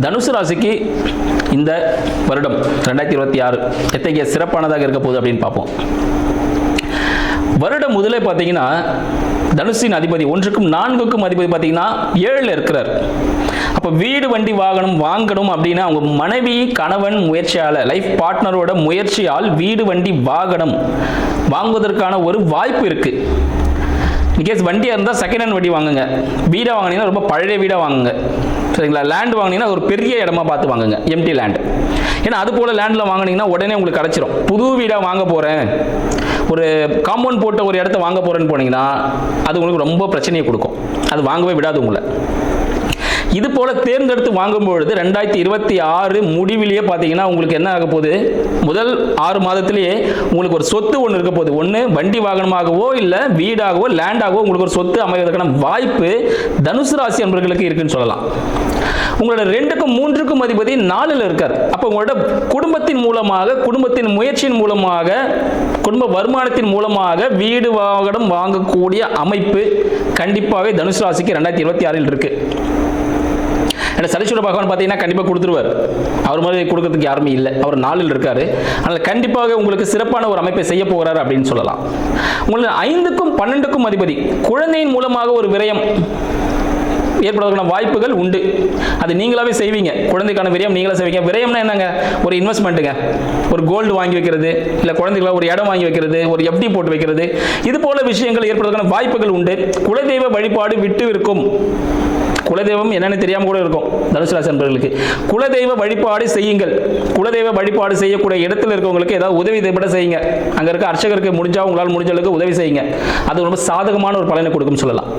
தனுசு ராசிக்கு இந்த வருடம் 2026 எத்தகைய சிறப்பானதாக இருக்க போகுது அப்படின்னு பார்ப்போம். வருடம் முதலே பார்த்தீங்கன்னா தனுசின் அதிபதி 1க்கும் 4க்கும் அதிபதி பார்த்தீங்கன்னா 7ல் இருக்கிறார். அப்போ வீடு வண்டி வாகனம் வாங்கணும் அப்படின்னா அவங்க மனைவி கணவன் முயற்சியால் லைஃப் பார்ட்னரோட முயற்சியால் வீடு வண்டி வாகனம் வாங்குவதற்கான ஒரு வாய்ப்பு இருக்கு. இன்கேஸ் வண்டியாக இருந்தால் செகண்ட் ஹேண்ட் வண்டி வாங்குங்க. வீடாக வாங்கினீங்கன்னா ரொம்ப பழைய வீடாக வாங்குங்க. சரிங்களா? லேண்ட் வாங்கினீங்கன்னா ஒரு பெரிய இடமா பார்த்து வாங்குங்க, எம்டி லேண்ட். ஏன்னா அது போல் லேண்டில் வாங்கினீங்கன்னா உடனே உங்களுக்கு கிடச்சிரும். புது வீடாக வாங்க போகிறேன், ஒரு காம்பவுண்ட் போட்ட ஒரு இடத்த வாங்க போகிறேன்னு போனீங்கன்னா அது உங்களுக்கு ரொம்ப பிரச்சனையை கொடுக்கும். அது வாங்கவே விடாது உங்களை. இது போல தேர்ந்தெடுத்து வாங்கும்பொழுது 2026 முடிவிலேயே பார்த்தீங்கன்னா உங்களுக்கு என்ன ஆக போகுது, முதல் 6 மாதத்திலேயே உங்களுக்கு ஒரு சொத்து ஒன்று இருக்க போகுது. ஒன்று வண்டி வாகனமாகவோ இல்லை வீடாகவோ லேண்டாகவோ உங்களுக்கு ஒரு சொத்து அமைவதற்கான வாய்ப்பு தனுசு ராசி அன்பர்களுக்கு இருக்குன்னு சொல்லலாம். உங்களோட 2க்கும் 3க்கும் அதிபதி 4ல் இருக்கார். அப்போ உங்களோட குடும்பத்தின் மூலமாக, குடும்பத்தின் முயற்சியின் மூலமாக, குடும்ப வருமானத்தின் மூலமாக வீடு வாகனம் வாங்கக்கூடிய அமைப்பு கண்டிப்பாகவே தனுசு ராசிக்கு 2026 இருக்கு. சனீஸ்வர பகவான் பார்த்தீங்கன்னா கண்டிப்பாக கொடுத்துருவார். அவர் மாதிரி கொடுக்கறதுக்கு யாருமே இல்லை. அவர் 4ல் இருக்காரு. அதனால் கண்டிப்பாக உங்களுக்கு சிறப்பான ஒரு அமைப்பை செய்ய போகிறார் அப்படின்னு சொல்லலாம். உங்களுக்கு 5க்கும் 12க்கும் அதிபதி குழந்தையின் மூலமாக ஒரு விரயம் ஏற்படுவதற்கான வாய்ப்புகள் உண்டு. அது நீங்களாவே செய்வீங்க. குழந்தைக்கான விரயம் நீங்களே செய்வீங்க. விரயம்னா என்னங்க, ஒரு இன்வெஸ்ட்மெண்ட்டுங்க. ஒரு கோல்டு வாங்கி வைக்கிறது, இல்லை குழந்தைகளை ஒரு இடம் வாங்கி வைக்கிறது, ஒரு எஃப்டி போட்டு வைக்கிறது, இது போல விஷயங்கள் ஏற்படுவதற்கான வாய்ப்புகள் உண்டு. குலதெய்வ வழிபாடு விட்டு இருக்கும். குலதெய்வம் என்னன்னு தெரியாம கூட இருக்கும் தனுசு ராசி நண்பர்களுக்கு. குலதெய்வ வழிபாடு செய்யுங்கள். குலதெய்வ வழிபாடு செய்யக்கூடிய இடத்துல இருக்கவங்களுக்கு ஏதாவது உதவி தேவைப்பட செய்யுங்க. அங்க இருக்க அர்ச்சகருக்கு முடிஞ்சா உங்களால் முடிஞ்ச அளவுக்கு உதவி செய்யுங்க. அது ரொம்ப சாதகமான ஒரு பலனை கொடுக்கும் சொல்லலாம்.